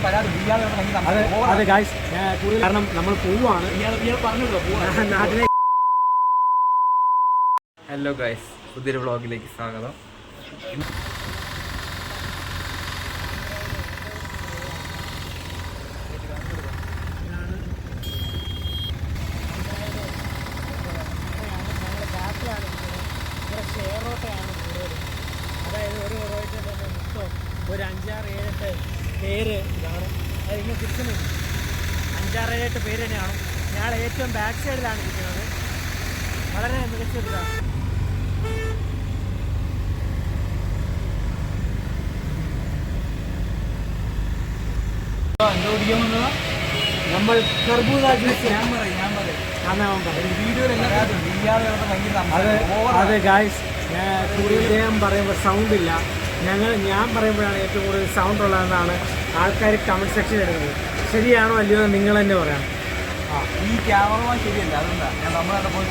അതെ ഗായ്സ്, കാരണം നമ്മൾ പോവാണ് നാട്ടിലെ. ഹലോ ഗായ്സ്, പുതിയൊരു വ്ളോഗിലേക്ക് സ്വാഗതം. ഷെയർ ഓട്ടോയാണ് കൂടുതലും. അതായത് ഒരു ഓട്ടോയിൽ തന്നെ മൊത്തം ഒരു 5-6-7 പേര് കാണും. അത് ഇങ്ങനെ കിട്ടുന്നുണ്ട്. 5-6-7 പേര് തന്നെയാണ്. ഞാൻ ഏറ്റവും ബാക്ക് സൈഡിലാണ് ഇരിക്കുന്നത്. വളരെ മികച്ചൊരിതാണ്. നമ്മൾ കർബൂസ ജ്യൂസ് അതെ ഗായ്സ്, ഇദ്ദേഹം പറയുമ്പോൾ സൗണ്ട് ഇല്ല. ഞാൻ പറയുമ്പോഴാണ് ഏറ്റവും കൂടുതൽ സൗണ്ട് ഉള്ളതെന്നാണ് ആൾക്കാർ കമൻറ്റ് സെക്ഷൻ ഇടുന്നത്. ശരിയാണോ അല്ലയോ എന്ന് നിങ്ങൾ തന്നെ പറയാം. ഈ ക്യാമറമാൻ ശരിയല്ല, അതുകൊണ്ടാണ് ഞാൻ നമ്മളവിടെ പോയി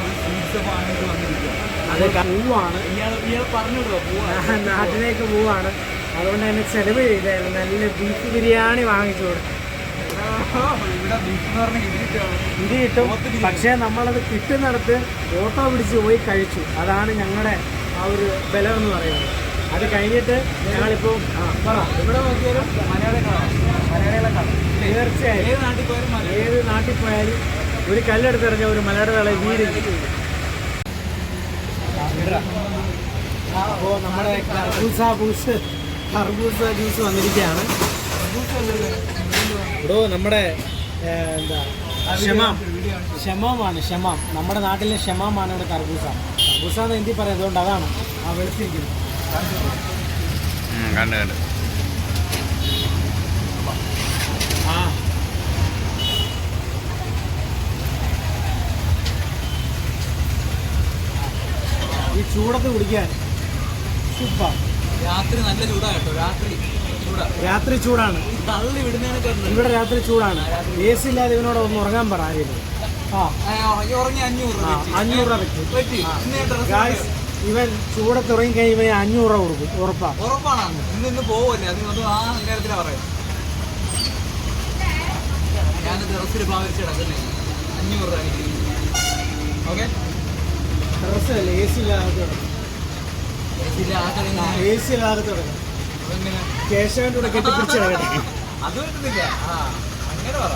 വന്നിരിക്കുക. അത് പോവാണ്, നാട്ടിലേക്ക് പോവാണ്. അതുകൊണ്ട് തന്നെ ചെലവ് ചെയ്തായിരുന്നു. നല്ല ബീഫ് ബിരിയാണി വാങ്ങിച്ചു കൊടുത്തു. ഇത് കിട്ടും, പക്ഷേ നമ്മളത് കിട്ടുന്നിടത്ത് ഓട്ടോ പിടിച്ച് പോയി കഴിച്ചു. അതാണ് ഞങ്ങളുടെ ആ ഒരു ബലം എന്ന് പറയുന്നത്. അത് കഴിഞ്ഞിട്ട് ഞങ്ങളിപ്പോൾ ഇവിടെ നോക്കിയാലും മലയാളികളെ കാണും. തീർച്ചയായും ഏത് നാട്ടിൽ പോയാലും ഒരു കല്ലെടുത്തിറങ്ങിയ ഒരു മലയാളികളെ വീട്. അപ്പോൾ നമ്മുടെ കർബൂസ ജ്യൂസ് വന്നിരിക്കുകയാണ്. ഇവിടെ നമ്മുടെ എന്താ ഷമാമാണ്. നമ്മുടെ നാട്ടിലെ ഷമാമാണ് ഇവിടെ കർബൂസ. കർബൂസ എന്ന് ഹിന്ദി പറയാം, അതുകൊണ്ട് അതാണ് ആ വെളുത്തിരിക്കുന്നത്. ഈ ചൂടത്ത് കുടിക്കാൻ സൂപ്പർ. രാത്രി നല്ല ചൂടാട്ടോ. രാത്രി ചൂടാണ് ഇവിടെ. രാത്രി ചൂടാണ്. AC ഇല്ലാതെ ഇവനോട് ഒന്ന് ഉറങ്ങാൻ പറ ആരെങ്കിലും. 500 രൂപ പറ്റും ഗായ്സ്. ഇവൻ ചൂടത്ത് ഉറങ്ങി കഴിഞ്ഞ് ഇവൻ 500 രൂപ കൊടുക്കും. ഉറപ്പാണ്. ഇന്ന് പോവല്ലേ, അത് ആ കാര്യത്തിലാണ് പറയാം. ഞാൻ ഡ്രസ്സിൽ ഭാവിച്ച് കിടക്കുന്നേ 500 രൂപ. ഓക്കെ, ഡ്രസ്സല്ല, AC ഇല്ലാതെ തുടങ്ങും. കേശവൻ്റെ കൂടെ കെട്ടിപ്പിടിച്ച് കിടക്കട്ടെ. അത് പറ്റുന്നില്ല. അങ്ങനെ പറ.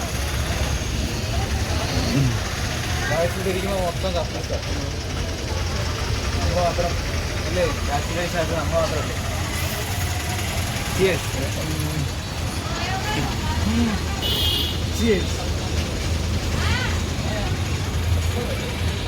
ഇരിക്കുമ്പോൾ മൊത്തം കപ്പ മാത്രം അല്ലേ, ബാച്ചിലേഴ്സ് ആയിട്ട് നമ്മൾ മാത്രമല്ലേ. Cheers.